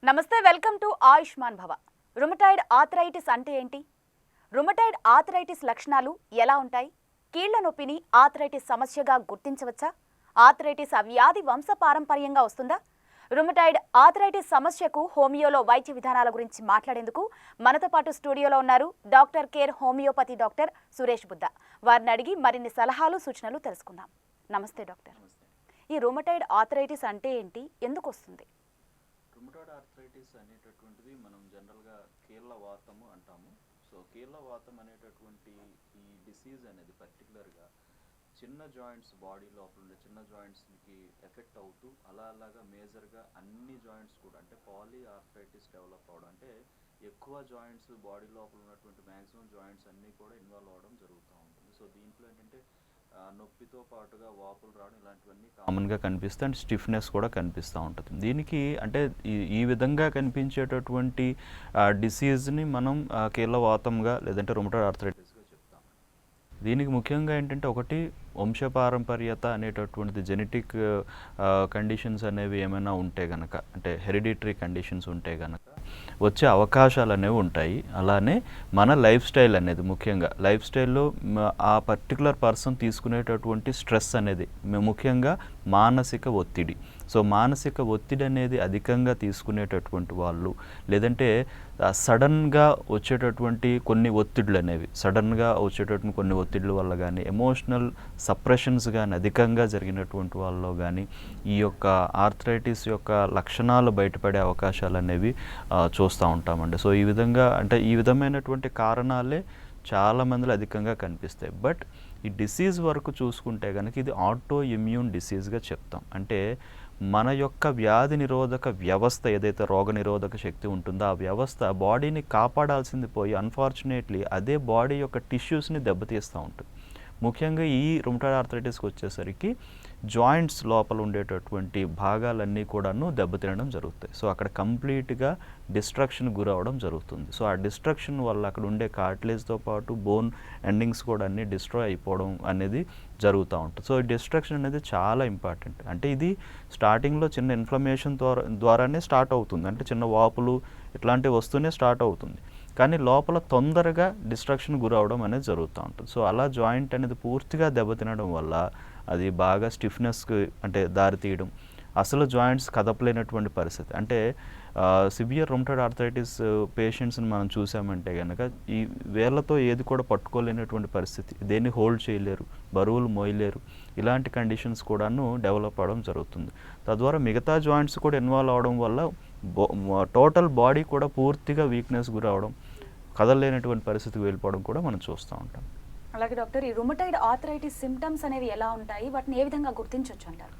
నమస్తే, welcome to Ayushman భవ. Rheumatoid arthritis అంటే ఏంటి? రుమటాయిడ్ ఆర్థరైటిస్ లక్షణాలు ఎలా ఉంటాయి? కీళ్ల నొప్పిని ఆర్థరైటిస్ సమస్యగా గుర్తించవచ్చా? ఆర్థరైటిస్ వ్యాధి వంశపారంపర్యంగా వస్తుందా? రుమటాయిడ్ ఆర్థరైటిస్ సమస్యకు హోమియోలో వైద్య విధానాల గురించి మాట్లాడేందుకు మనతో పాటు స్టూడియోలో ఉన్నారు doctor care homeopathy doctor Suresh Buddha. వారిని అడిగి మరిన్ని సలహాలు సూచనలు తెలుసుకుందాం. నమస్తే డాక్టర్. ఈ రుమటాయిడ్ ఆర్థరైటిస్ అంటే ఏంటి, ఎందుకు వస్తుంది? రుమటాయిడ్ ఆర్థరైటిస్ అనేటటువంటిది మనం జనరల్గా కీళ్ళ వాతము అంటాము. సో కీళ్ళ వాతం అనేటటువంటి ఈ డిసీజ్ అనేది పర్టికులర్గా చిన్న జాయింట్స్, బాడీ లోపల ఉండే చిన్న జాయింట్స్కి ఎఫెక్ట్ అవుతూ అలాగా మేజర్గా అన్ని జాయింట్స్ కూడా అంటే పాలీ ఆర్థరైటిస్ డెవలప్ అవడం, అంటే ఎక్కువ జాయింట్స్ బాడీ లోపల ఉన్నటువంటి మ్యాక్సిమం జాయింట్స్ అన్నీ కూడా ఇన్వాల్వ్ అవ్వడం జరుగుతూ ఉంటుంది. సో దీంట్లో ఏంటంటే నొప్పితో పాటుగా వాపులు రావడం ఇలాంటివన్నీ కామన్గా కనిపిస్తాయి అండ్ స్టిఫ్నెస్ కూడా కనిపిస్తూ ఉంటుంది. దీనికి అంటే ఈ విధంగా కనిపించేటటువంటి డిసీజ్ని మనం కీళ్ళవాతంగా లేదంటే రుమటాయిడ్ ఆర్థరైటిస్గా చెప్తాం. దీనికి ముఖ్యంగా ఏంటంటే ఒకటి వంశపారంపర్యత అనేటటువంటిది, జెనెటిక్ కండిషన్స్ అనేవి ఏమైనా ఉంటే కనుక, అంటే హెరిడిటరీ కండిషన్స్ ఉంటే కనుక వచ్చే అవకాశాలు అనేవి ఉంటాయి. అలానే మన లైఫ్ స్టైల్ అనేది, ముఖ్యంగా లైఫ్ స్టైల్లో ఆ పర్టికులర్ పర్సన్ తీసుకునేటటువంటి స్ట్రెస్ అనేది, ముఖ్యంగా మానసిక ఒత్తిడి. సో మానసిక ఒత్తిడి అనేది అధికంగా తీసుకునేటటువంటి వాళ్ళు, లేదంటే సడన్గా వచ్చేటటువంటి కొన్ని ఒత్తిడులు అనేవి, సడన్గా వచ్చేటటువంటి కొన్ని ఒత్తిడుల వల్ల కానీ, ఎమోషనల్ సప్రెషన్స్ కానీ అధికంగా జరిగినటువంటి వాళ్ళలో కానీ ఈ యొక్క ఆర్థరైటిస్ యొక్క లక్షణాలు బయటపడే అవకాశాలు అనేవి చూస్తూ ఉంటామండి. సో ఈ విధంగా అంటే ఈ విధమైనటువంటి కారణాలే చాలామందిలో అధికంగా కనిపిస్తాయి. బట్ ఈ డిసీజ్ వరకు చూసుకుంటే కనుక ఇది ఆటో ఇమ్యూన్ డిసీజ్గా చెప్తాం. అంటే మన యొక్క వ్యాధి నిరోధక వ్యవస్థ ఏదైతే రోగ నిరోధక శక్తి ఉంటుందో ఆ వ్యవస్థ బాడీని కాపాడాల్సింది పోయి అన్ఫార్చునేట్లీ అదే బాడీ యొక్క టిష్యూస్ని దెబ్బతీస్తూ ఉంటుంది. ముఖ్యంగా ఈ రుమటాయిడ్ ఆర్థరైటిస్కి వచ్చేసరికి జాయింట్స్ లోపల ఉండేటటువంటి భాగాలన్నీ కూడాను దెబ్బతినడం జరుగుతాయి. సో అక్కడ కంప్లీట్గా డిస్ట్రక్షన్ గురవడం జరుగుతుంది. సో ఆ డిస్ట్రక్షన్ వల్ల అక్కడ ఉండే కార్టిలేజ్తో పాటు బోన్ ఎండింగ్స్ కూడా అన్నీ డిస్ట్రాయ్ అయిపోవడం అనేది జరుగుతూ ఉంటుంది. సో ఈ డిస్ట్రక్షన్ అనేది చాలా ఇంపార్టెంట్. అంటే ఇది స్టార్టింగ్లో చిన్న ఇన్ఫ్లమేషన్ ద్వారానే స్టార్ట్ అవుతుంది, అంటే చిన్న వాపులు ఇట్లాంటివి వస్తూనే స్టార్ట్ అవుతుంది. కానీ లోపల తొందరగా డిస్ట్రక్షన్ గురవడం అనేది జరుగుతూ ఉంటుంది. సో అలా జాయింట్ అనేది పూర్తిగా దెబ్బతినడం వల్ల అది బాగా స్టిఫ్నెస్కి అంటే దారితీయడం, అసలు జాయింట్స్ కదపలేనటువంటి పరిస్థితి. అంటే సివియర్ రుమటాయిడ్ ఆర్థరైటిస్ పేషెంట్స్ని మనం చూసామంటే కనుక ఈ వేళ్ళతో ఏది కూడా పట్టుకోలేనటువంటి పరిస్థితి, దేన్ని హోల్డ్ చేయలేరు, బరువులు మోయలేరు, ఇలాంటి కండిషన్స్ కూడాను డెవలప్ అవ్వడం జరుగుతుంది. తద్వారా మిగతా జాయింట్స్ కూడా ఇన్వాల్వ్ అవడం వల్ల టోటల్ బాడీ కూడా పూర్తిగా వీక్నెస్ గురవడం, కదలలేనటువంటి పరిస్థితికి వెళ్ళిపోవడం కూడా మనం చూస్తూ ఉంటాం. అలాగే డాక్టర్, ఈ రుమటాయిడ్ ఆర్థరైటిస్ సిమ్టమ్స్ అనేవి ఎలా ఉంటాయి, వాటిని ఏ విధంగా గుర్తించవచ్చు అంటారు?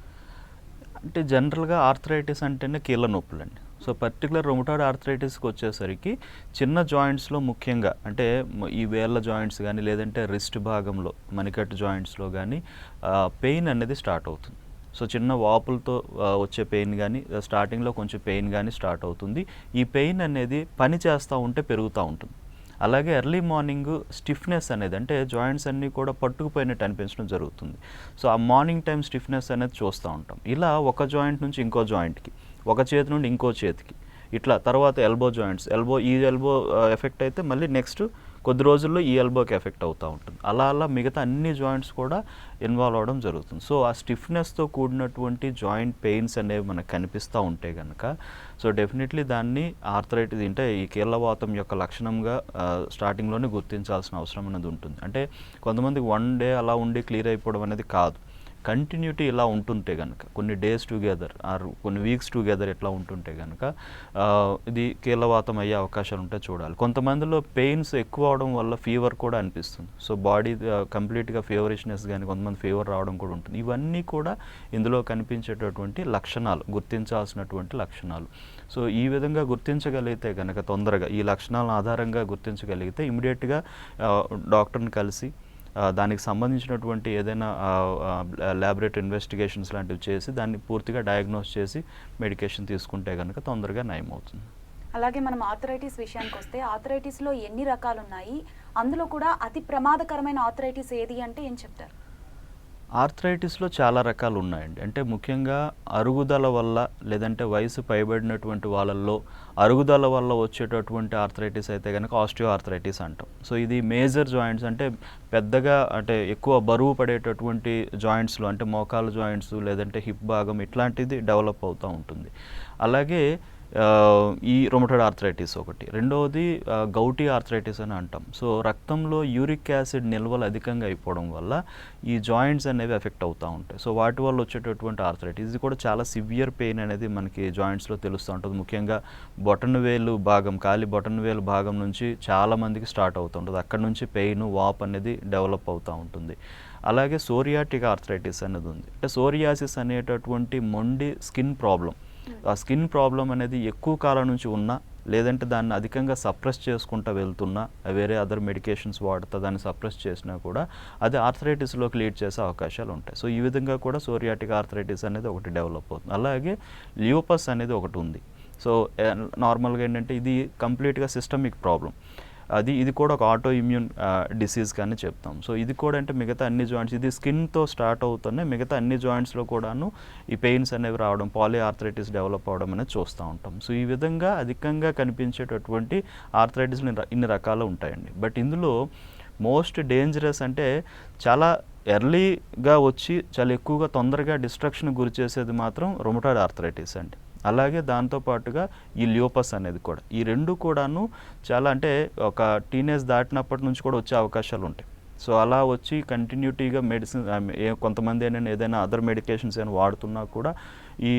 అంటే జనరల్గా ఆర్థరైటిస్ అంటేనే కీళ్ళ నొప్పులు అండి. సో పర్టికులర్ రుమటాయిడ్ ఆర్థరైటిస్కి వచ్చేసరికి చిన్న జాయింట్స్లో ముఖ్యంగా అంటే ఈ వేళ్ళ జాయింట్స్ కానీ లేదంటే రిస్ట్ భాగంలో మణికట్టు జాయింట్స్లో కానీ పెయిన్ అనేది స్టార్ట్ అవుతుంది. సో చిన్న వాపులతో వచ్చే పెయిన్ కానీ, స్టార్టింగ్లో కొంచెం పెయిన్ కానీ స్టార్ట్ అవుతుంది. ఈ పెయిన్ అనేది పని చేస్తూ ఉంటే పెరుగుతూ ఉంటుంది. అలాగే ఎర్లీ మార్నింగ్ స్టిఫ్నెస్ అనేది, అంటే జాయింట్స్ అన్నీ కూడా పట్టుకుపోయినట్టు అనిపించడం జరుగుతుంది. సో ఆ మార్నింగ్ టైం స్టిఫ్నెస్ అనేది చూస్తూ ఉంటాం. ఇలా ఒక జాయింట్ నుంచి ఇంకో జాయింట్కి, ఒక చేతి నుండి ఇంకో చేతికి, ఇట్లా తర్వాత ఎల్బో జాయింట్స్, ఈ ఎల్బో ఎఫెక్ట్ అయితే మళ్ళీ నెక్స్ట్ కొద్ది రోజుల్లో ఈ ఎల్బోకి ఎఫెక్ట్ అవుతూ ఉంటుంది. అలా మిగతా అన్ని జాయింట్స్ కూడా ఇన్వాల్వ్ అవ్వడం జరుగుతుంది. సో ఆ స్టిఫ్నెస్తో కూడినటువంటి జాయింట్ పెయిన్స్ అనేవి మనకు కనిపిస్తూ ఉంటే కనుక సో డెఫినెట్లీ దాన్ని ఆర్థరైటిస్ అంటే ఈ కీళ్ళవాతం యొక్క లక్షణంగా స్టార్టింగ్లోనే గుర్తించాల్సిన అవసరం అనేది ఉంటుంది. అంటే కొంతమందికి 1 డే అలా ఉండి క్లియర్ అయిపోవడం అనేది కాదు, కంటిన్యూటీ ఇలా ఉంటుంటే కనుక కొన్ని డేస్ టుగెదర్ ఆర్ కొన్ని వీక్స్ టుగెదర్ ఇట్లా ఉంటుంటే కనుక ఇది కీళ్ళవాతం అయ్యే అవకాశాలు ఉంటే చూడాలి. కొంతమందిలో పెయిన్స్ ఎక్కువ అవడం వల్ల ఫీవర్ కూడా అనిపిస్తుంది. సో బాడీ కంప్లీట్గా ఫీవరిష్నెస్ కానీ, కొంతమంది ఫీవర్ రావడం కూడా ఉంటుంది. ఇవన్నీ కూడా ఇందులో కనిపించేటటువంటి లక్షణాలు, గుర్తించాల్సినటువంటి లక్షణాలు. సో ఈ విధంగా గుర్తించగలిగితే కనుక, తొందరగా ఈ లక్షణాలను ఆధారంగా గుర్తించగలిగితే ఇమీడియట్గా డాక్టర్ని కలిసి దానికి సంబంధించినటువంటి ఏదైనా ల్యాబొరేటరీ ఇన్వెస్టిగేషన్స్ లాంటివి చేసి దాన్ని పూర్తిగా డయాగ్నోస్ చేసి మెడికేషన్ తీసుకుంటే కనుక తొందరగా నయం అవుతుంది. అలాగే మనం ఆర్థరైటిస్ విషయానికి వస్తే ఆర్థరైటిస్లో ఎన్ని రకాలు ఉన్నాయి, అందులో కూడా అతి ప్రమాదకరమైన ఆర్థరైటిస్ ఏది అంటే ఏం చెప్తారు? ఆర్థరైటిస్లో చాలా రకాలు ఉన్నాయండి. అంటే ముఖ్యంగా అరుగుదల వల్ల లేదంటే వయసు పైబడినటువంటి వాళ్ళల్లో అరుగుదల వల్ల వచ్చేటటువంటి ఆర్థరైటిస్ అయితే కనుక ఆస్టియో ఆర్థరైటిస్ అంటాం. సో ఇది మేజర్ జాయింట్స్ అంటే పెద్దగా అంటే ఎక్కువ బరువు పడేటటువంటి జాయింట్స్లో అంటే మోకాలు జాయింట్స్ లేదంటే హిప్ భాగం ఇట్లాంటిది డెవలప్ అవుతూ ఉంటుంది. అలాగే ఈ రొమటాయిడ్ ఆర్థరైటిస్ ఒకటి. రెండవది గౌటీ ఆర్థరైటిస్ అని అంటాం. సో రక్తంలో యూరిక్ యాసిడ్ నిల్వలు అధికంగా అయిపోవడం వల్ల ఈ జాయింట్స్ అనేవి ఎఫెక్ట్ అవుతూ ఉంటాయి. సో వాటి వల్ల వచ్చేటటువంటి ఆర్థరైటిస్ ఇది కూడా చాలా సివియర్ పెయిన్ అనేది మనకి జాయింట్స్లో తెలుస్తూ ఉంటుంది. ముఖ్యంగా బొటనవేలు భాగం కాలి బొటనవేలు భాగం నుంచి చాలామందికి స్టార్ట్ అవుతూ ఉంటుంది. అక్కడ నుంచి పెయిన్ వాప్ అనేది డెవలప్ అవుతూ ఉంటుంది. అలాగే సోరియాటిక్ ఆర్థరైటిస్ అనేది ఉంది. అంటే సోరియాసిస్ అనేటటువంటి మొండి స్కిన్ ప్రాబ్లం. ఆ స్కిన్ ప్రాబ్లం అనేది ఎక్కువ కాలం నుంచి ఉన్నా లేదంటే దాన్ని అధికంగా సప్రెస్ చేసుకుంటూ వెళ్తున్నా వేరే అదర్ మెడికేషన్స్ వాడుతా దాన్ని సప్రెస్ చేసినా కూడా అది ఆర్థరైటిస్లోకి లీడ్ చేసే అవకాశాలు ఉంటాయి. సో ఈ విధంగా కూడా సోరియాటిక్ ఆర్థరైటిస్ అనేది ఒకటి డెవలప్ అవుతుంది. అలాగే ల్యూపస్ అనేది ఒకటి ఉంది. సో నార్మల్గా ఏంటంటే ఇది కంప్లీట్గా సిస్టమిక్ ప్రాబ్లం. ఇది కూడా ఒక ఆటో ఇమ్యూన్ డిసీజ్ కానీ చెప్తాం. సో ఇది కూడా అంటే మిగతా అన్ని జాయింట్స్ ఇది స్కిన్తో స్టార్ట్ అవుతున్నాయి. మిగతా అన్ని జాయింట్స్లో కూడాను ఈ పెయిన్స్ అనేవి రావడం పాలీ ఆర్థరైటిస్ డెవలప్ అవడం అనేది చూస్తూ ఉంటాం. సో ఈ విధంగా అధికంగా కనిపించేటటువంటి ఆర్థరైటిస్లు ఇన్ని రకాలు ఉంటాయండి. బట్ ఇందులో మోస్ట్ డేంజరస్ అంటే చాలా ఎర్లీగా వచ్చి చాలా ఎక్కువగా తొందరగా డిస్ట్రక్షన్ గురి చేసేది మాత్రం రొమటాయిడ్ ఆర్థరైటిస్ అండి. అలాగే దాంతోపాటుగా ఈ ల్యూపస్ అనేది కూడా ఈ రెండు కూడాను చాలా అంటే ఒక టీనేజ్ దాటినప్పటి నుంచి కూడా వచ్చే అవకాశాలు ఉంటాయి. సో అలా వచ్చి కంటిన్యూటీగా మెడిసిన్ కొంతమంది ఏంటంటే ఏదైనా అదర్ మెడికేషన్స్ ఏమైనా వాడుతున్నా కూడా ఈ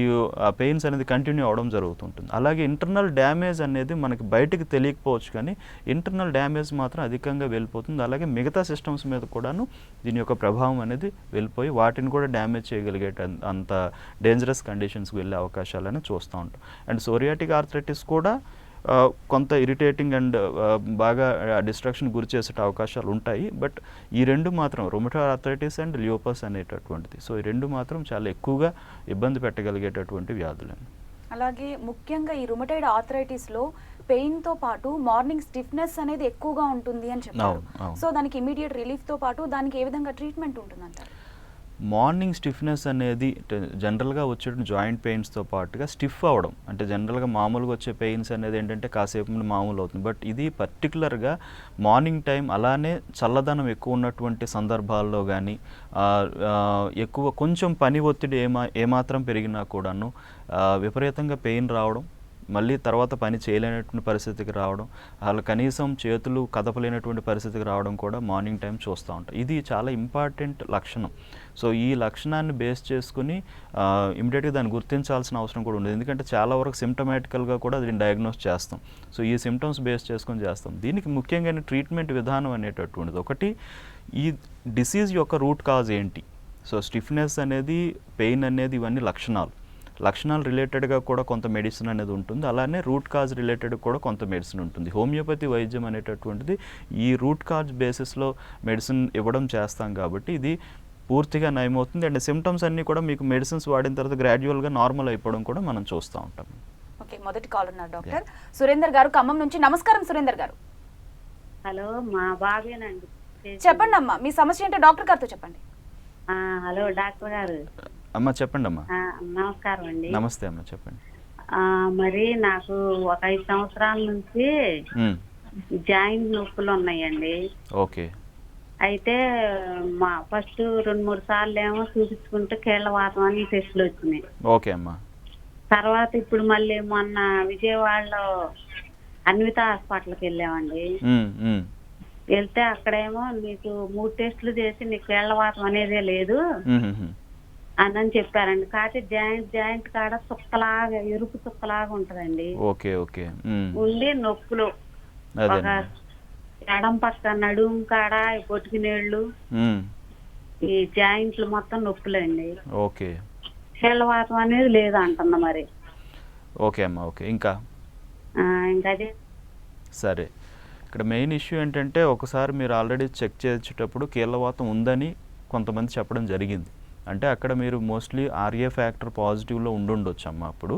పెయిన్స్ అనేది కంటిన్యూ అవ్వడం జరుగుతుంటుంది. అలాగే ఇంటర్నల్ డ్యామేజ్ అనేది మనకి బయటకు తెలియకపోవచ్చు కానీ ఇంటర్నల్ డ్యామేజ్ మాత్రం అధికంగా వెళ్ళిపోతుంది. అలాగే మిగతా సిస్టమ్స్ మీద కూడాను దీని యొక్క ప్రభావం అనేది వెళ్ళిపోయి వాటిని కూడా డ్యామేజ్ చేయగలిగే అంత డేంజరస్ కండిషన్స్కి వెళ్ళే అవకాశాలని చూస్తూ ఉంటాం. అండ్ సోరియాటిక్ ఆర్థరైటిస్ కూడా కొంత ఇరిటేటింగ్ అండ్ బాగా డిస్ట్రాక్షన్ గురి చేసే అవకాశాలు ఉంటాయి. బట్ ఈ రెండు మాత్రం రొమటాయిడ్ ఆర్థరైటిస్ అండ్ ల్యూపస్ అనేటటువంటిది సో ఈ రెండు మాత్రం చాలా ఎక్కువగా ఇబ్బంది పెట్టగలిగేటటువంటి వ్యాధులు. అలాగే ముఖ్యంగా ఈ రుమటైడ్ ఆర్థరైటిస్లో పెయిన్తో పాటు మార్నింగ్ స్టిఫ్నెస్ అనేది ఎక్కువగా ఉంటుంది అని చెప్పారు. సో దానికి ఇమీడియట్ రిలీఫ్తో పాటు దానికి ఏ విధంగా ట్రీట్మెంట్ ఉంటుందంటారు? మార్నింగ్ స్టిఫ్నెస్ అనేది జనరల్గా వచ్చే జాయింట్ పెయిన్స్తో పాటుగా స్టిఫ్ అవ్వడం అంటే జనరల్గా మామూలుగా వచ్చే పెయిన్స్ అనేది ఏంటంటే కాసేపు మామూలు అవుతుంది. బట్ ఇది పర్టికులర్గా మార్నింగ్ టైం అలానే చల్లదనం ఎక్కువ ఉన్నటువంటి సందర్భాల్లో కానీ ఎక్కువ కొంచెం పని ఒత్తిడి ఏమాత్రం పెరిగినా కూడాను విపరీతంగా పెయిన్ రావడం మళ్ళీ తర్వాత పని చేయలేనటువంటి పరిస్థితికి రావడం అలా కనీసం చేతులు కదపలేనటువంటి పరిస్థితికి రావడం కూడా మార్నింగ్ టైం చూస్తూ ఉంటాం. ఇది చాలా ఇంపార్టెంట్ లక్షణం. సో ఈ లక్షణాన్ని బేస్ చేసుకుని ఇమీడియట్గా దాన్ని గుర్తించాల్సిన అవసరం కూడా ఉండదు. ఎందుకంటే చాలా వరకు సిమ్టమాటికల్గా కూడా దీన్ని డయాగ్నోస్ చేస్తాం. సో ఈ సిమ్టమ్స్ బేస్ చేసుకొని చేస్తాం. దీనికి ముఖ్యంగా ట్రీట్మెంట్ విధానం అనేటటువంటిది ఒకటి ఈ డిసీజ్ యొక్క రూట్ కాజ్ ఏంటి. సో స్టిఫ్నెస్ అనేది పెయిన్ అనేది ఇవన్నీ లక్షణాలు రిలేటెడ్గా కూడా కొంత మెడిసిన్ అనేది ఉంటుంది. అలానే రూట్ కాజ్ రిలేటెడ్ కూడా కొంత మెడిసిన్ ఉంటుంది. హోమియోపతి వైద్యం అనేటటువంటిది ఈ రూట్ కాజ్ బేసిస్లో మెడిసిన్ ఇవ్వడం చేస్తాం కాబట్టి ఇది పూర్తిగా నయమవుతుంది. అండ్ సిమ్టమ్స్ అన్నీ కూడా మీకు మెడిసిన్స్ వాడిన తర్వాత గ్రాడ్యువల్గా నార్మల్ అయిపోవడం కూడా మనం చూస్తూ ఉంటాం. ఓకే, మొదటి కాల్ ఉన్నారు డాక్టర్ సురేందర్ గారు ఖమ్మం నుంచి. నమస్కారం సురేందర్ గారు. హలో, మా బాబేనండి. చెప్పండి అమ్మా, మీ సమస్య ఏంటో డాక్టర్ గారితో చెప్పండి. హలో డాక్టర్ గారు. అమ్మ చెప్పండి అమ్మా. నమస్కారం అండి. నమస్తే అమ్మ చెప్పండి. మరి నాకు ఒక 5 సంవత్సరాల నుంచి జాయింట్ నొప్పులు ఉన్నాయండి. ఓకే. అయితే మా ఫస్ట్ 2-3 సార్లు ఏమో చూపించుకుంటే కీళ్ళవాతం అని టెస్టులు వచ్చినాయి. ఓకే అమ్మా. తర్వాత ఇప్పుడు మళ్ళీ మొన్న విజయవాడలో అన్విత హాస్పిటల్కి వెళ్ళామండి. వెళ్తే అక్కడేమో నీకు 3 టెస్టులు చేసి నీకు కీళ్ళవాతం అనేదే లేదు అని చెప్పారండి. కాకపోతే జాయింట్ కాడ చుక్కలాగా ఎరుపు చుక్కలాగా ఉంటదండి. Okay okay. ఉండి నొప్పులు ఒక ఎడం పక్క నడుము కాడ పొట్టుకి నీళ్లు ఈ జాయింట్లు మొత్తం నొప్పులండి. ఓకే. కీళ్ళవాతం అనేది లేదు అంటున్నా మరి. ఓకే అమ్మా. ఓకే. ఇంకా అదే సరే. ఇక్కడ మెయిన్ ఇష్యూ ఏంటంటే ఒకసారి మీరు ఆల్రెడీ చెక్ చేసేటప్పుడు కీళ్ళవాతం ఉందని కొంతమంది చెప్పడం జరిగింది. అంటే అక్కడ మీరు మోస్ట్లీ ఆర్ఏ ఫ్యాక్టర్ పాజిటివ్లో ఉండుండొచ్చు అమ్మ. అప్పుడు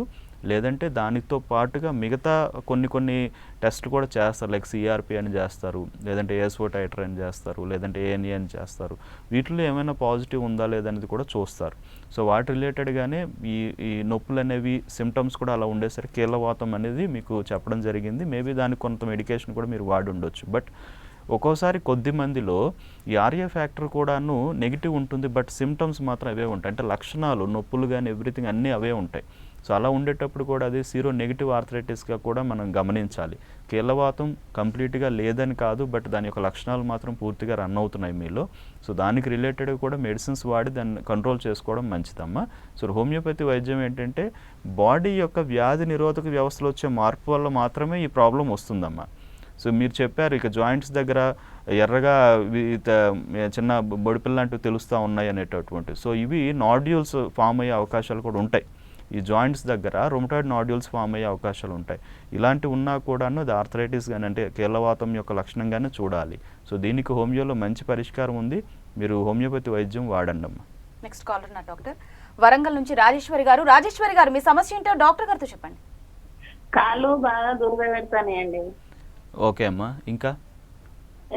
లేదంటే దానితో పాటుగా మిగతా కొన్ని టెస్ట్లు కూడా చేస్తారు, లైక్ సిఆర్పి అని చేస్తారు, లేదంటే ఏఎస్ఓ టైటర్ అని చేస్తారు, లేదంటే ఏఎన్ఏ అని చేస్తారు. వీటిలో ఏమైనా పాజిటివ్ ఉందా లేదనేది కూడా చూస్తారు. సో వాటి రిలేటెడ్గానే ఈ నొప్పులు అనేవి సిమ్టమ్స్ కూడా అలా ఉండేసరికి కీళ్ళవాతం అనేది మీకు చెప్పడం జరిగింది. మేబీ దానికి కొంత మెడికేషన్ కూడా మీరు వాడి ఉండొచ్చు. బట్ ఒక్కోసారి కొద్ది మందిలో ఈ ఆర్ఏ ఫ్యాక్టర్ కూడాను నెగిటివ్ ఉంటుంది, బట్ సిమ్టమ్స్ మాత్రం అవే ఉంటాయి. అంటే లక్షణాలు, నొప్పులు కానీ ఎవ్రీథింగ్ అన్నీ అవే ఉంటాయి. సో అలా ఉండేటప్పుడు కూడా అది సీరో నెగిటివ్ ఆర్థరైటిస్గా కూడా మనం గమనించాలి. కీళ్ళవాతం కంప్లీట్గా లేదని కాదు, బట్ దాని యొక్క లక్షణాలు మాత్రం పూర్తిగా రన్ అవుతున్నాయి మీలో. సో దానికి రిలేటెడ్గా కూడా మెడిసిన్స్ వాడి దాన్ని కంట్రోల్ చేసుకోవడం మంచిదమ్మా. సో హోమియోపతి వైద్యం ఏంటంటే బాడీ యొక్క వ్యాధి నిరోధక వ్యవస్థలో వచ్చే మార్పు వల్ల మాత్రమే ఈ ప్రాబ్లం వస్తుందమ్మా. సో మీరు చెప్పారు ఇక జాయింట్స్ దగ్గర ఎర్రగా చిన్న బొడిపిల్ల లాంటివి తెలుస్తూ ఉన్నాయి అనేటటువంటి. సో ఇవి నాడ్యూల్స్ ఫామ్ అయ్యే అవకాశాలు కూడా ఉంటాయి. ఈ జాయింట్స్ దగ్గర రొమటాయిడ్ నాడ్యూల్స్ ఫామ్ అయ్యే అవకాశాలు ఉంటాయి. ఇలాంటివి ఉన్నా కూడాను అది ఆర్థరైటిస్ కానీ అంటే కీళ్ళవాతం యొక్క లక్షణంగానే చూడాలి. సో దీనికి హోమియోలో మంచి పరిష్కారం ఉంది, మీరు హోమియోపతి వైద్యం వాడండి అమ్మా. నెక్స్ట్ కాలర్ నా డాక్టర్ వరంగల్ నుంచి రాజేశ్వరి గారు. రాజేశ్వరి గారు మీ సమస్య ఏంటో డాక్టర్ గారితో చెప్పండి. కాళ్ళు బాగా దురద పెడతానండి. ఓకే అమ్మా, ఇంకా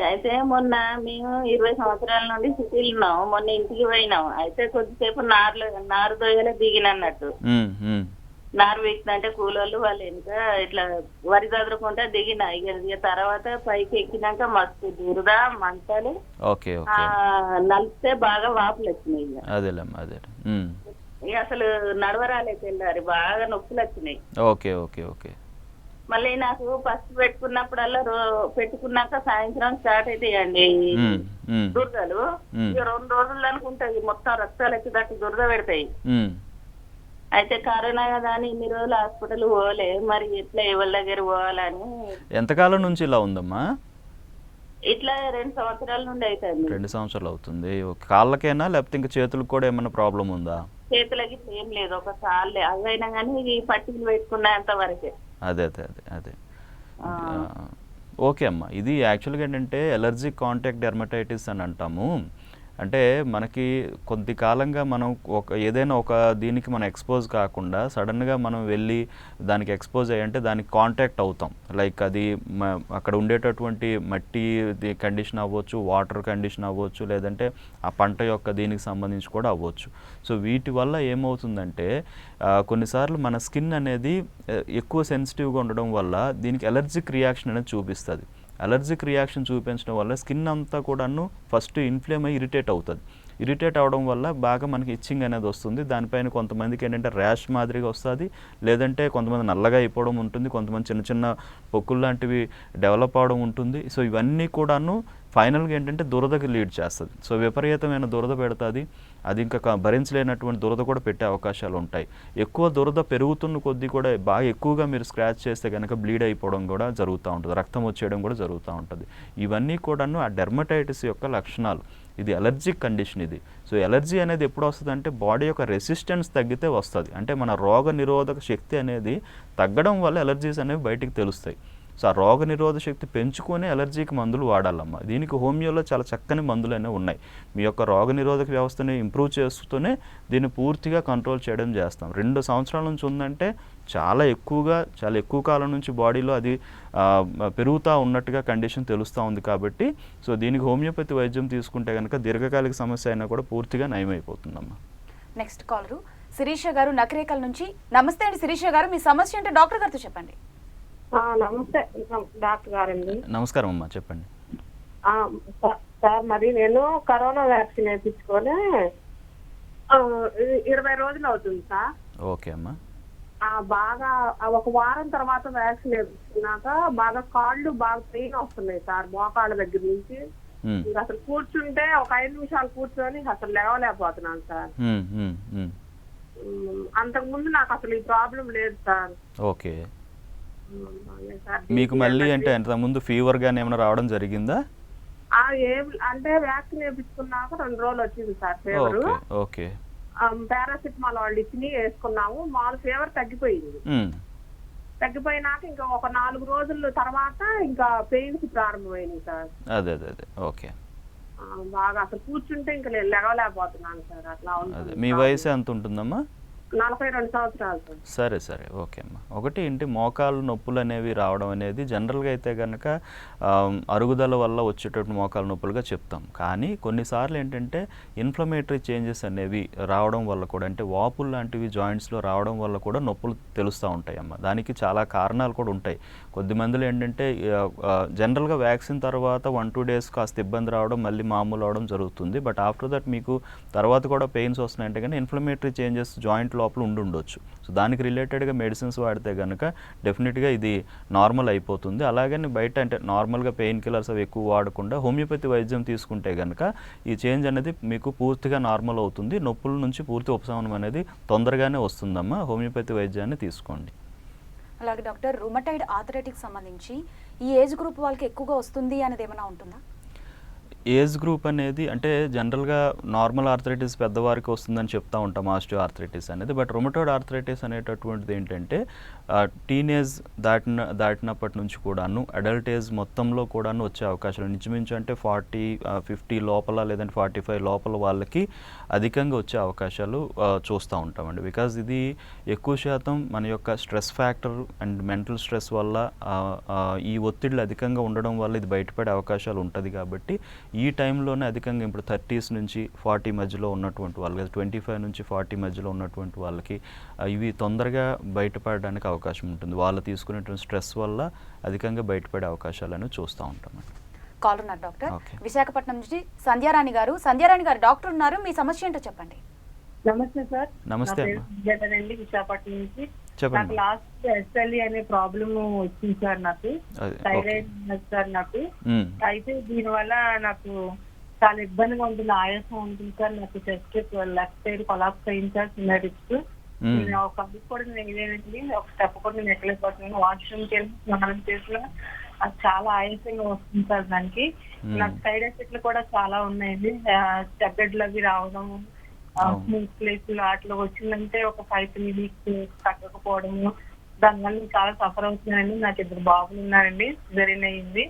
అయితే మొన్న మేము 20 సంవత్సరాల నుండి సిటీలో ఉన్నాం. మొన్న ఇంటికి పోయినాం. అయితే కొద్దిసేపు నారు దొయ్యలో దిగినట్టు నారు వీక్తుంటే కూలోళ్ళు వాళ్ళు ఇంకా ఇట్లా వరి చదువుకుంటా దిగిన. ఇక తర్వాత పైకి ఎక్కినాక మస్తు దురద, మంటలు, నలిస్తే బాగా వాపులు వచ్చినాయి. ఇక అసలు నడవరాలే తెల్లారి, బాగా నొప్పులు వచ్చినాయి. Okay okay okay. మళ్ళీ నాకు ఫస్ట్ పెట్టుకున్నప్పుడల్లా పెట్టుకున్నాక సాయంత్రం స్టార్ట్ అవుతాయండి దురదలు. ఇక 2 రోజులు అనుకుంటాయి మొత్తం రక్తాలు ఎక్కినట్టు దురద పెడతాయి. అయితే కరోనా కదా అని ఇన్ని రోజులు హాస్పిటల్ పోలే, మరి ఎట్లా ఎవరి దగ్గర పోవాలని. ఎంతకాలం నుంచి ఇలా ఉందమ్మా? ఇట్లా 2 సంవత్సరాల నుండి అవుతుంది. 2 సంవత్సరాలు అవుతుంది. కాళ్ళకేనా లేకపోతే ఇంకా చేతులకు కూడా ఏమైనా ప్రాబ్లం ఉందా? చేతులకి ఏం లేదు, ఒకసారి అవైనా కానీ ఈ పట్టీలు పెట్టుకున్నంత వరకే. అదే అదే అదే అదే ఓకే అమ్మా. ఇది యాక్చువల్గా ఏంటంటే ఎలర్జిక్ కాంటాక్ట్ డెర్మటైటిస్ అని అంటాము. అంటే మనకి కొద్ది కాలంగా మనం ఏదైనా ఒక దీనికి మనం ఎక్స్పోజ్ కాకుండా సడన్గా మనం వెళ్ళి దానికి ఎక్స్పోజ్ అయ్యంటే దానికి కాంటాక్ట్ అవుతాం. లైక్ అది అక్కడ ఉండేటటువంటి మట్టి కండిషన్ అవ్వచ్చు, వాటర్ కండిషన్ అవ్వచ్చు, లేదంటే ఆ పంట యొక్క దీనికి సంబంధించి కూడా అవ్వచ్చు. సో వీటి వల్ల ఏమవుతుందంటే కొన్నిసార్లు మన స్కిన్ అనేది ఎక్కువ సెన్సిటివ్గా ఉండడం వల్ల దీనికి ఎలర్జిక్ రియాక్షన్ అనేది చూపిస్తుంది. అలర్జిక్ రియాక్షన్ చూపించడం వల్ల స్కిన్ అంతా కూడాను ఫస్ట్ ఇన్ఫ్లేమ్ అయ్యి ఇరిటేట్ అవుతుంది. ఇరిటేట్ అవడం వల్ల బాగా మనకి ఇచ్చింగ్ అనేది వస్తుంది. దానిపైన కొంతమందికి ఏంటంటే ర్యాష్ మాదిరిగా వస్తుంది, లేదంటే కొంతమంది నల్లగా అయిపోవడం ఉంటుంది, కొంతమంది చిన్న చిన్న పొక్కులు లాంటివి డెవలప్ అవడం ఉంటుంది. సో ఇవన్నీ కూడాను ఫైనల్గా ఏంటంటే దురదకి లీడ్ చేస్తుంది. సో విపరీతమైన దురద పెడుతుంది. అది ఇంకా భరించలేనటువంటి దురద కూడా పెట్టే అవకాశాలు ఉంటాయి. ఎక్కువ దురద పెరుగుతున్న కొద్దీ కూడా బాగా ఎక్కువగా మీరు స్క్రాచ్ చేస్తే కనుక బ్లీడ్ అయిపోవడం కూడా జరుగుతూ ఉంటుంది, రక్తం వచ్చేయడం కూడా జరుగుతూ ఉంటుంది. ఇవన్నీ కూడాను ఆ డెర్మటైటిస్ యొక్క లక్షణాలు. ఇది అలర్జిక్ కండిషన్ ఇది. సో ఎలర్జీ అనేది ఎప్పుడు వస్తుంది అంటే బాడీ యొక్క రెసిస్టెన్స్ తగ్గితే వస్తుంది. అంటే మన రోగ నిరోధక శక్తి అనేది తగ్గడం వల్ల ఎలర్జీస్ అనేవి బయటికి తెలుస్తాయి. సో ఆ రోగ నిరోధక శక్తి పెంచుకొని ఎలర్జీకి మందులు వాడాలమ్మా. దీనికి హోమియోలో చాలా చక్కని మందులు అనేవి ఉన్నాయి. మీ యొక్క రోగ నిరోధక వ్యవస్థని ఇంప్రూవ్ చేస్తూనే దీన్ని పూర్తిగా కంట్రోల్ చేయడం చేస్తాం. 2 సంవత్సరాల నుంచి ఉందంటే చాలా ఎక్కువ కాలం నుంచి బాడీలో అది పెరుగుతూ ఉన్నట్టుగా కండిషన్ తెలుస్తూ ఉంది. కాబట్టి సో దీనికి హోమియోపతి వైద్యం తీసుకుంటే కనుక దీర్ఘకాలిక సమస్య అయినా కూడా పూర్తిగా నయమైపోతుందమ్మా. నెక్స్ట్ కాలరు శిరీష గారు నకరేకల్ నుంచి. నమస్తే అండి శిరీష గారు, మీ సమస్య ఏంటో డాక్టర్ గారితో చెప్పండి. నమస్తే డాక్టర్ గారండి. నమస్కారం అమ్మా, చెప్పండి. సార్ మరి నేను కరోనా వ్యాక్సిన్ వేయించుకొని 20 రోజులు అవుతుంది సార్. ఓకే అమ్మా. బాగా 1 వారం తర్వాత వ్యాక్సిన్ వేయించుకున్నాక బాగా కాళ్ళు బాగా పెయిన్ వస్తున్నాయి సార్, మోకాళ్ళ దగ్గర నుంచి. అసలు కూర్చుంటే ఒక 5 నిమిషాలు కూర్చొని అసలు లేవలేకపోతున్నాను సార్. అంతకు ముందు నాకు అసలు ఈ ప్రాబ్లం లేదు సార్. ఓకే. మీకు మళ్ళీ అంటే అంతకుముందు ఫీవర్ గానీ ఏమైనా రావడం జరిగిందా? అంటే వ్యాక్సిన్ వేయించుకున్నాక 2 రోజులు వచ్చింది సార్ ఫీవర్. ఓకే. పారాసిటమాల్ వాళ్ళు ఇచ్చి వేసుకున్నాము, మామూలు ఫీవర్ తగ్గిపోయింది. తగ్గిపోయినాక ఇంకా ఒక 4 రోజుల తర్వాత ఇంకా పెయిన్స్ ప్రారంభమైంది సార్. అదే అదే అదే ఓకే. బాగా అసలు కూర్చుంటే ఇంకా లేవలేకపోతున్నాను సార్. అట్లా ఉంటుంది. మీ వయసు ఎంత ఉంటుందమ్మా? 42 సంవత్సరాలు సార్. సరే సరే ఓకే అమ్మా. ఒకటి ఏంటి మోకాలు నొప్పులు అనేవి రావడం అనేది జనరల్గా అయితే కనుక అరుగుదల వల్ల వచ్చేటటువంటి మోకాలు నొప్పులుగా చెప్తాం. కానీ కొన్నిసార్లు ఏంటంటే ఇన్ఫ్లమేటరీ చేంజెస్ అనేవి రావడం వల్ల కూడా, అంటే వాపులు లాంటివి జాయింట్స్లో రావడం వల్ల కూడా నొప్పులు తెలుస్తూ ఉంటాయి అమ్మ. దానికి చాలా కారణాలు కూడా ఉంటాయి. కొద్దిమందిలో ఏంటంటే జనరల్గా వ్యాక్సిన్ తర్వాత 1-2 డేస్ కాస్త ఇబ్బంది రావడం, మళ్ళీ మామూలు అవడం జరుగుతుంది. బట్ ఆఫ్టర్ దట్ మీకు తర్వాత కూడా పెయిన్స్ వస్తున్నాయంటే కానీ ఇన్ఫ్లమేటరీ చేంజెస్ జాయింట్ లోపల ఉండొచ్చు. సో దానికి రిలేటెడ్గా మెడిసిన్స్ వాడితే కనుక డెఫినెట్గా ఇది నార్మల్ అయిపోతుంది. అలాగని బయట అంటే నార్మల్గా పెయిన్ కిల్లర్స్ అవి ఎక్కువ వాడకుండా హోమియోపతి వైద్యం తీసుకుంటే కనుక ఈ చేంజ్ అనేది మీకు పూర్తిగా నార్మల్ అవుతుంది. నొప్పుల నుంచి పూర్తి ఉపశమనం అనేది తొందరగానే వస్తుందమ్మా. హోమియోపతి వైద్యాన్ని తీసుకోండి. అలాగే డాక్టర్, రుమటైడ్ ఆర్థరైటిస్ సంబంధించి ఈ ఏజ్ గ్రూప్ వాళ్ళకి ఎక్కువగా వస్తుంది అనేది ఏమైనా ఉంటుందా? ఏజ్ గ్రూప్ అనేది అంటే జనరల్గా నార్మల్ ఆర్థరైటిస్ పెద్దవారికి వస్తుందని చెప్తూ ఉంటాం, ఆస్టియో ఆర్థరైటిస్ అనేది. బట్ రుమటోయిడ్ ఆర్థరైటిస్ అనేటటువంటిది ఏంటంటే టీనేజ్ దాటినప్పటి నుంచి కూడాను అడల్ట్ ఏజ్ మొత్తంలో కూడాను వచ్చే అవకాశాలు ఇంచుమించు అంటే 40-50 లోపల లేదంటే 45 లోపల వాళ్ళకి అధికంగా వచ్చే అవకాశాలు చూస్తూ ఉంటామండి. బికాజ్ ఇది ఎక్కువ శాతం మన యొక్క stress factor and mental stress వల్ల ఈ ఒత్తిళ్ళు అధికంగా ఉండడం వల్ల ఇది బయటపడే అవకాశాలు ఉంటుంది. కాబట్టి ఈ టైంలోనే అధికంగా ఇప్పుడు 30s నుంచి 40 మధ్యలో ఉన్నటువంటి వాళ్ళకి, 25 నుంచి 40 మధ్యలో ఉన్నటువంటి వాళ్ళకి ఇవి తొందరగా బయటపడడానికి అవకాశం ఉంటుంది. వాళ్ళు తీసుకునేటువంటి స్ట్రెస్ వల్ల అధికంగా బయటపడే అవకాశాలను చూస్తూ ఉంటామండి. కాల్ ఉన్నారు డాక్టర్. విశాఖపట్నం నుంచి సంధ్యారాణి గారు. సంధ్యారాణి గారు, డాక్టర్ ఉన్నారు, మీ సమస్య ఏంటో చెప్పండి. నమస్తే సార్. నమస్తే అండి, విశాఖపట్నం నుంచి. నాకు చెప్పండి. లాస్ట్ ఎస్ఎల్ఈ అనే ప్రాబ్లమ్ వచ్చింది సార్. నాకు థైరాయిడ్ ఉన్నది సార్ నాకు. అయితే దీనివల్ల నాకు చాలా ఇబ్బందిగా ఉంటుంది, ఆయాసం ఉంటుంది సార్. నాకు చెస్ట్ లెఫ్ట్ సైడ్ కొలాప్స్ అయింది సార్, చిన్న డిస్క్. నేను ఒక అడుగు కూడా నేను వేయలేనండి, ఒక స్టెప్ కూడా నేను ఎక్కలేకపోతున్నాను. వాష్రూమ్కి వెళ్ళి స్నానం చేసిన అది చాలా ఆయాసంగా వస్తుంది సార్. దానికి నాకు సైడ్ ఎఫెక్ట్లు కూడా చాలా ఉన్నాయండి. చెగ్గడ్లు అవి రావడం, స్మూత్ ప్లేస్ అట్లా వచ్చిందంటే ఒక 5-3 వీక్స్ తగ్గకపోవడము. దానివల్ల చాలా సఫర్ అవుతున్నానండి. నాకు 2 బాబులు ఉన్నారండి, సిజేరియన్ అయ్యింది.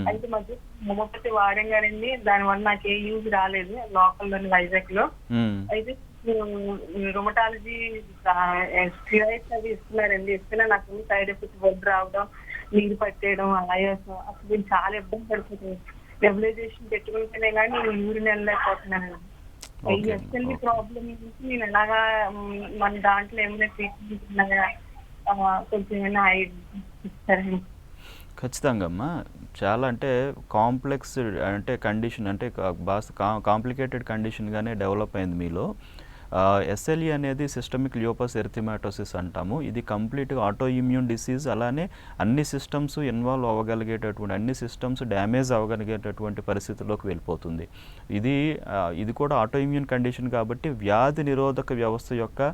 అయితే మధ్య హోమియోపతి వాడాం గారండి, దానివల్ల నాకు ఏ యూజ్ రాలేదు లోకల్లోని వైజాగ్ లో. అయితే రుమటాలజీ స్టిరాయిడ్స్ అవి ఇస్తున్నారండి. ఇస్తున్నా నాకు సైడ్ ఎఫెక్ట్ బొడ్డు రావడం, నీరు పట్టేయడం, ఆయాసం, అసలు నేను చాలా ఇబ్బంది పడుతుంది. నెబులైజేషన్ పెట్టుకుంటేనే కానీ నేను యూరిన్ వెళ్ళలేకపోతున్నానండి. ఎస్ఎల్ఈ ప్రాబ్లం నుంచి నేను ఎలాగా మన దాంట్లో ఏమైనా ట్రీట్మెంట్ ఉన్నాయా, కొంచెం ఏమైనా ఇస్తారండి? ఖచ్చితంగా అమ్మా. చాలా అంటే కాంప్లెక్స్ అంటే కండిషన్, అంటే బాగా కాంప్లికేటెడ్ కండిషన్గానే డెవలప్ అయింది మీలో. ఎస్ఎల్ఈ అనేది సిస్టమిక్ ల్యూపస్ ఎరిథిమాటోసిస్ అంటాము. ఇది కంప్లీట్గా ఆటో ఇమ్యూన్ డిసీజ్. అలానే అన్ని సిస్టమ్స్ ఇన్వాల్వ్ అవ్వగలిగేటటువంటి, అన్ని సిస్టమ్స్ డ్యామేజ్ అవ్వగలిగేటటువంటి పరిస్థితిలోకి వెళ్ళిపోతుంది. ఇది కూడా ఆటో ఇమ్యూన్ కండిషన్ కాబట్టి వ్యాధి నిరోధక వ్యవస్థ యొక్క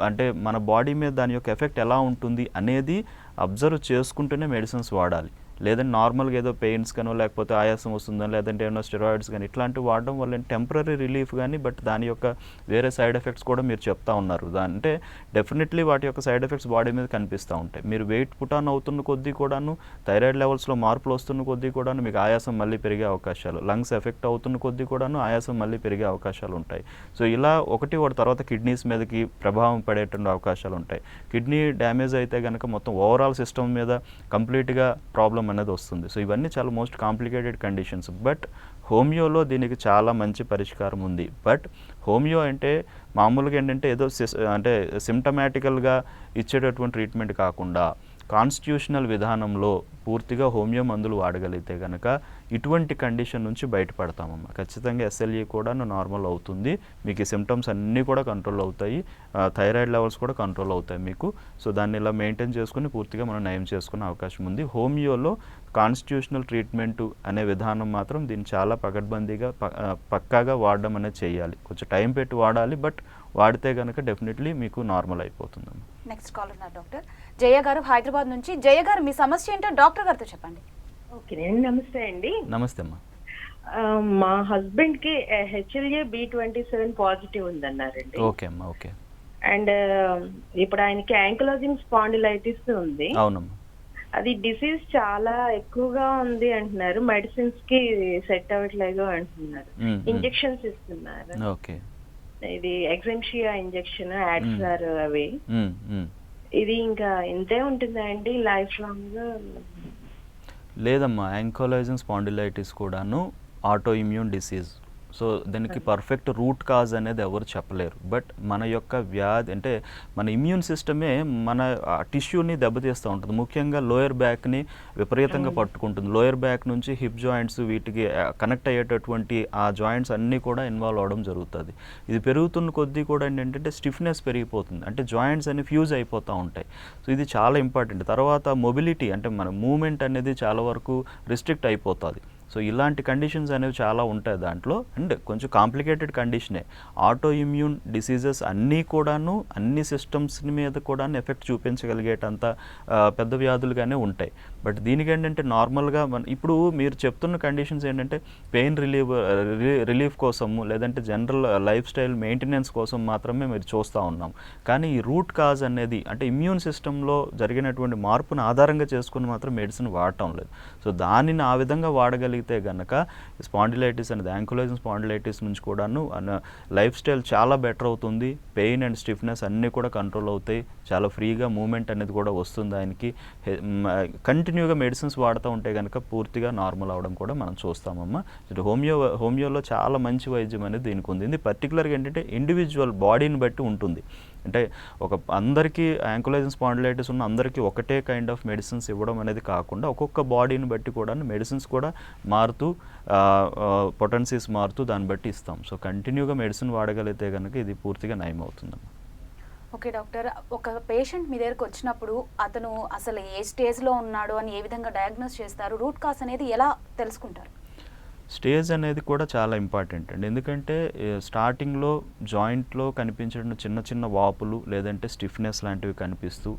అంటే మన బాడీ మీద దాని యొక్క ఎఫెక్ట్ ఎలా ఉంటుంది అనేది అబ్జర్వ్ చేసుకుంటూనే మెడిసిన్స్ వాడాలి. లేదంటే నార్మల్గా ఏదో పెయిన్స్ గానో లేకపోతే ఆయాసం వస్తుందని లేదంటే ఏమైనా స్టెరాయిడ్స్ కానీ ఇట్లాంటివి వాడడం వల్ల టెంపరీ రిలీఫ్ కానీ, బట్ దాని యొక్క వేరే సైడ్ ఎఫెక్ట్స్ కూడా మీరు చెప్తా ఉన్నారు. అంటే డెఫినెట్లీ వాటి యొక్క సైడ్ ఎఫెక్ట్స్ బాడీ మీద కనిపిస్తూ ఉంటాయి. మీరు వెయిట్ పుటాన్ అవుతున్న కొద్దీ కూడాను, థైరాయిడ్ లెవెల్స్లో మార్పులు వస్తున్న కొద్దీ కూడాను మీకు ఆయాసం మళ్ళీ పెరిగే అవకాశాలు, లంగ్స్ ఎఫెక్ట్ అవుతున్న కొద్దీ కూడాను ఆయాసం మళ్ళీ పెరిగే అవకాశాలు ఉంటాయి. సో ఇలా ఒకటి తర్వాత కిడ్నీస్ మీదకి ప్రభావం పడేటువంటి అవకాశాలు ఉంటాయి. కిడ్నీ డ్యామేజ్ అయితే కనుక మొత్తం ఓవరాల్ సిస్టమ్ మీద కంప్లీట్గా ప్రాబ్లం అనేది వస్తుంది. సో ఇవన్నీ చాలా మోస్ట్ కాంప్లికేటెడ్ కండిషన్స్. బట్ హోమియోలో దీనికి చాలా మంచి పరిష్కారం ఉంది. బట్ హోమియో అంటే మామూలుగా ఏంటంటే ఏదో అంటే సిమ్టమాటికల్గా ఇచ్చేటటువంటి ట్రీట్మెంట్ కాకుండా కాన్స్టిట్యూషనల్ విధానంలో పూర్తిగా హోమియో మందులు వాడగలిగితే కనుక ఇటువంటి కండిషన్ నుంచి బయటపడతామమ్మా. ఖచ్చితంగా ఎస్ఎల్ఈ కూడా నార్మల్ అవుతుంది. మీకు ఈ సిమ్టమ్స్ అన్నీ కూడా కంట్రోల్ అవుతాయి, థైరాయిడ్ లెవెల్స్ కూడా కంట్రోల్ అవుతాయి మీకు. సో దాన్ని ఇలా మెయింటైన్ చేసుకుని పూర్తిగా మనం నయం చేసుకునే అవకాశం ఉంది. హోమియోలో కాన్స్టిట్యూషనల్ ట్రీట్మెంట్ అనే విధానం మాత్రం దీన్ని చాలా పకడ్బందీగా పక్కాగా వాడడం అనేది చేయాలి. కొంచెం టైం పెట్టి వాడాలి, బట్ వాడితే కనుక డెఫినెట్లీ మీకు నార్మల్ అయిపోతుందమ్మా. నెక్స్ట్ కాల్ ఉన్నారు డాక్టర్. జయ గారు హైదరాబాద్ నుంచి. జయ గారు, మీ సమస్య ఏంటో డాక్టర్ గారితో చెప్పండి. ఓకే, నమస్తే అండి. నమస్తే అమ్మా. మా హస్బెండ్ కి హెచ్ఎల్ఏ B27 పాజిటివ్ ఉందన్నారండి. ఓకే అమ్మా. ఓకే. అండ్ ఇప్పుడు ఆయనకి యాంకిలోజింగ్ స్పాండిలైటిస్ ఉంది. అవునమ్మా. అది డిసీజ్ చాలా ఎక్కువగా ఉంది అంటున్నారు, మెడిసిన్స్ కి సెట్ అవ్వట్లేదు అంటున్నారు, ఇంజెక్షన్స్ ఇస్తున్నారు. ఓకే. ఇది ఎగ్జెంషియా ఇంజెక్షన్ యాడ్స్ సార్ అవి. ఇది ఇంకా ఇంతే ఉంటుందా అండి లైఫ్ లాంగ్? లేదమ్మా, యాంకోలైజింగ్ స్పాండిలైటిస్ కూడాను ఆటో ఇమ్యూన్ డిసీజ్. సో దానికి పర్ఫెక్ట్ రూట్ కాజ్ అనేది ఎవరు చెప్పలేరు. బట్ మన యొక్క వ్యాధి అంటే మన ఇమ్యూన్ సిస్టమే మన టిష్యూని దెబ్బతీస్తూ ఉంటుంది. ముఖ్యంగా లోయర్ బ్యాక్ని విపరీతంగా పట్టుకుంటుంది. లోయర్ బ్యాక్ నుంచి హిప్ జాయింట్స్ వీటికి కనెక్ట్ అయ్యేటటువంటి ఆ జాయింట్స్ అన్నీ కూడా ఇన్వాల్వ్ అవ్వడం జరుగుతుంది. ఇది పెరుగుతున్న కొద్దీ కూడా ఏంటంటే స్టిఫ్నెస్ పెరిగిపోతుంది, అంటే జాయింట్స్ అన్ని ఫ్యూజ్ అయిపోతూ ఉంటాయి. సో ఇది చాలా ఇంపార్టెంట్. తర్వాత మొబిలిటీ అంటే మన మూమెంట్ అనేది చాలా వరకు రిస్ట్రిక్ట్ అయిపోతుంది. సో ఇలాంటి కండిషన్స్ అనేవి చాలా ఉంటాయి దాంట్లో. అండ్ కొంచెం కాంప్లికేటెడ్ కండిషనే. ఆటో ఇమ్యూన్ డిసీజెస్ అన్నీ కూడాను అన్ని సిస్టమ్స్ మీద కూడా ఎఫెక్ట్ చూపించగలిగేటంత పెద్ద వ్యాధులుగానే ఉంటాయి. బట్ దీనికి ఏంటంటే నార్మల్గా ఇప్పుడు మీరు చెప్తున్న కండిషన్స్ ఏంటంటే పెయిన్ రిలీఫ్ కోసము లేదంటే జనరల్ లైఫ్ స్టైల్ మెయింటెనెన్స్ కోసం మాత్రమే మీరు చూస్తూ ఉన్నాం. కానీ ఈ రూట్ కాజ్ అనేది అంటే ఇమ్యూన్ సిస్టంలో జరిగినటువంటి మార్పును ఆధారంగా చేసుకుని మాత్రం మెడిసిన్ వాడటం లేదు. సో దానిని ఆ విధంగా వాడగలిగితే గనక స్పాండిలైటిస్ అనేది యాంకోలైజింగ్ స్పాండిలైటిస్ నుంచి కూడాను లైఫ్ స్టైల్ చాలా బెటర్ అవుతుంది. పెయిన్ అండ్ స్టిఫ్నెస్ అన్నీ కూడా కంట్రోల్ అవుతాయి. చాలా ఫ్రీగా మూమెంట్ అనేది కూడా వస్తుంది. ఆయనకి కంటిన్యూగా మెడిసిన్స్ వాడుతూ ఉంటే కనుక పూర్తిగా నార్మల్ అవడం కూడా మనం చూస్తామమ్మా. హోమియోలో చాలా మంచి వైద్యం అనేది దీనికి ఉంది. ఇది పర్టికులర్గా ఏంటంటే ఇండివిజువల్ బాడీని బట్టి ఉంటుంది. అంటే అందరికీ యాంకోలైజింగ్ స్పాండిలైటిస్ ఉన్న అందరికీ ఒకటే కైండ్ ఆఫ్ మెడిసిన్స్ ఇవ్వడం అనేది కాకుండా ఒక్కొక్క బాడీని బట్టి కూడా మెడిసిన్స్ కూడా మారుతూ పొటెన్సీస్ మారుతూ దాన్ని బట్టి ఇస్తాం. సో కంటిన్యూగా మెడిసిన్ వాడగలిగితే కనుక ఇది పూర్తిగా నయం అవుతుందమ్మా. ఓకే డాక్టర్, ఒక పేషెంట్ మీ దగ్గరకు వచ్చినప్పుడు అతను అసలు ఏ స్టేజ్లో ఉన్నాడు అని ఏ విధంగా డయాగ్నోస్ చేస్తారు? రూట్ కాజ్ అనేది ఎలా తెలుసుకుంటారు? స్టేజ్ అనేది కూడా చాలా ఇంపార్టెంట్ అండి. ఎందుకంటే స్టార్టింగ్లో జాయింట్లో కనిపించిన చిన్న చిన్న వాపులు లేదంటే స్టిఫ్నెస్ లాంటివి కనిపిస్తూ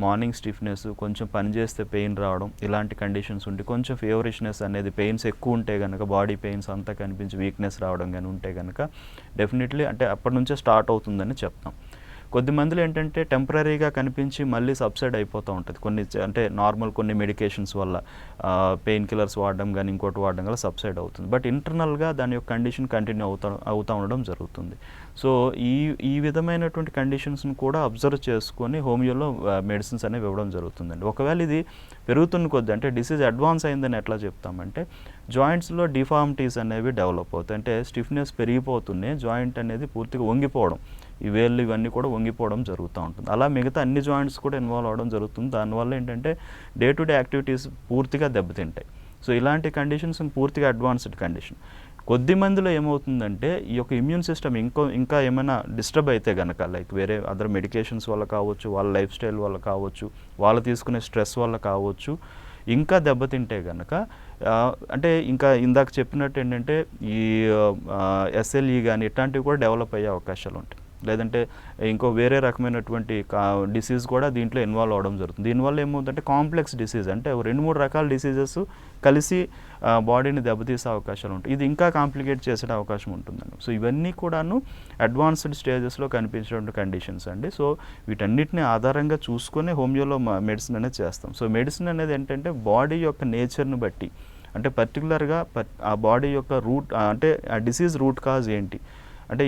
మార్నింగ్ స్టిఫ్నెస్, కొంచెం పని చేస్తే పెయిన్ రావడం, ఇలాంటి కండిషన్స్ ఉంటే కొంచెం ఫేవరిష్నెస్ అనేది పెయిన్స్ ఎక్కువ ఉంటే కనుక బాడీ పెయిన్స్ అంతా కనిపించి వీక్నెస్ రావడం కానీ ఉంటే కనుక డెఫినెట్లీ అంటే అప్పటి నుంచే స్టార్ట్ అవుతుందని చెప్తాం. కొద్దిమందిలో ఏంటంటే టెంపరీగా కనిపించి మళ్ళీ సబ్సైడ్ అయిపోతూ ఉంటుంది. అంటే నార్మల్ కొన్ని మెడికేషన్స్ వల్ల పెయిన్ కిల్లర్స్ వాడడం కానీ ఇంకోటి వాడడం వల్ల సబ్సైడ్ అవుతుంది. బట్ ఇంటర్నల్గా దాని యొక్క కండిషన్ కంటిన్యూ అవుతూ ఉండడం జరుగుతుంది. సో ఈ విధమైనటువంటి కండిషన్స్ని కూడా అబ్జర్వ్ చేసుకొని హోమియోలో మెడిసిన్స్ అనేవి ఇవ్వడం జరుగుతుందండి. ఒకవేళ ఇది పెరుగుతున్న కొద్ది అంటే డిసీజ్ అడ్వాన్స్ అయిందని ఎట్లా చెప్తామంటే జాయింట్స్లో డిఫార్మిటీస్ అనేవి డెవలప్ అవుతాయి. అంటే స్టిఫ్నెస్ పెరిగిపోతున్నాయి, జాయింట్ అనేది పూర్తిగా వంగిపోవడం, ఈ వేళ్ళు ఇవన్నీ కూడా వంగిపోవడం జరుగుతూ ఉంటుంది. అలా మిగతా అన్ని జాయింట్స్ కూడా ఇన్వాల్వ్ అవ్వడం జరుగుతుంది. దానివల్ల ఏంటంటే డే టు డే యాక్టివిటీస్ పూర్తిగా దెబ్బతింటాయి. సో ఇలాంటి కండిషన్స్ పూర్తిగా అడ్వాన్స్డ్ కండిషన్. కొద్ది మందిలో ఏమవుతుందంటే ఈ యొక్క ఇమ్యూన్ సిస్టమ్ ఇంకా ఏమైనా డిస్టర్బ్ అయితే కనుక లైక్ వేరే అదర్ మెడికేషన్స్ వల్ల కావచ్చు, వాళ్ళ లైఫ్ స్టైల్ వల్ల కావచ్చు, వాళ్ళు తీసుకునే స్ట్రెస్ వల్ల కావచ్చు, ఇంకా దెబ్బతింటే కనుక అంటే ఇంకా ఇందాక చెప్పినట్టు ఏంటంటే ఈ ఎస్ఎల్ఈ కానీ ఇట్లాంటివి కూడా డెవలప్ అయ్యే అవకాశాలు ఉంటాయి. లేదంటే ఇంకో వేరే రకమైనటువంటి డిసీజ్ కూడా దీంట్లో ఇన్వాల్వ్ అవ్వడం జరుగుతుంది. దీనివల్ల ఏమవుతుందంటే కాంప్లెక్స్ డిసీజ్ అంటే 2-3 రకాల డిసీజెస్ కలిసి బాడీని దెబ్బతీసే అవకాశాలు ఉంటాయి. ఇది ఇంకా కాంప్లికేట్ చేసే అవకాశం ఉంటుందండి. సో ఇవన్నీ కూడాను అడ్వాన్స్డ్ స్టేజెస్లో కనిపించేటువంటి కండిషన్స్ అండి. సో వీటన్నిటిని ఆధారంగా చూసుకొని హోమియోలో మెడిసిన్ అనేది చేస్తాం. సో మెడిసిన్ అనేది ఏంటంటే బాడీ యొక్క నేచర్ని బట్టి అంటే పర్టికులర్గా ఆ బాడీ యొక్క రూట్ అంటే ఆ డిసీజ్ రూట్ కాజ్ ఏంటి అంటే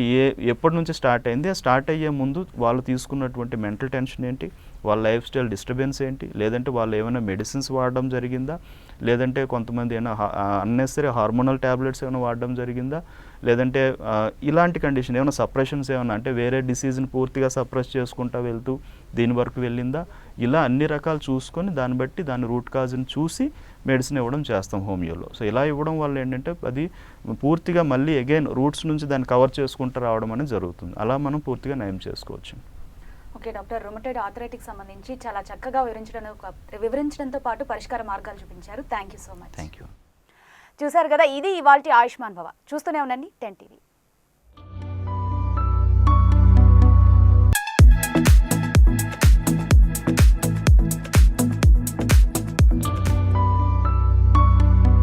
ఎప్పటి నుంచి స్టార్ట్ అయింది, స్టార్ట్ అయ్యే ముందు వాళ్ళు తీసుకున్నటువంటి మెంటల్ టెన్షన్ ఏంటి, వాళ్ళ లైఫ్ స్టైల్ డిస్టర్బెన్స్ ఏంటి, లేదంటే వాళ్ళు ఏమైనా మెడిసిన్స్ వాడడం జరిగిందా, లేదంటే కొంతమంది ఏమైనా అన్నెసరీ హార్మోనల్ ట్యాబ్లెట్స్ ఏమైనా వాడడం జరిగిందా, లేదంటే ఇలాంటి కండిషన్ ఏమైనా సప్రెషన్స్ ఏమైనా అంటే వేరే డిసీజ్ని పూర్తిగా సప్రెస్ చేసుకుంటూ వెళ్తూ దీని వరకు వెళ్ళిందా, ఇలా అన్ని రకాలు చూసుకొని దాన్ని బట్టి దాని రూట్ కాజ్ని చూసి మెడిసిన్ ఇవ్వడం చేస్తాం హోమియోలో. సో ఇలా ఇవ్వడం వల్ల ఏంటంటే అది పూర్తిగా మళ్ళీ అగైన్ రూట్స్ నుంచి దాన్ని కవర్ చేసుకుంటూ రావడం అనేది జరుగుతుంది. అలా మనం పూర్తిగా నయం చేసుకోవచ్చు. ఓకే డాక్టర్, రుమటైడ్ ఆర్థరైటిస్ సంబంధించి చాలా చక్కగా వివరించడంతో పాటు పరిష్కార మార్గాలు చూపించారు. Thank you so much. Thank you. చూసారు కదా, ఇది ఇవాల్టి ఆయుష్మాన్ భవ. చూస్తూనే ఉండండి 10 TV.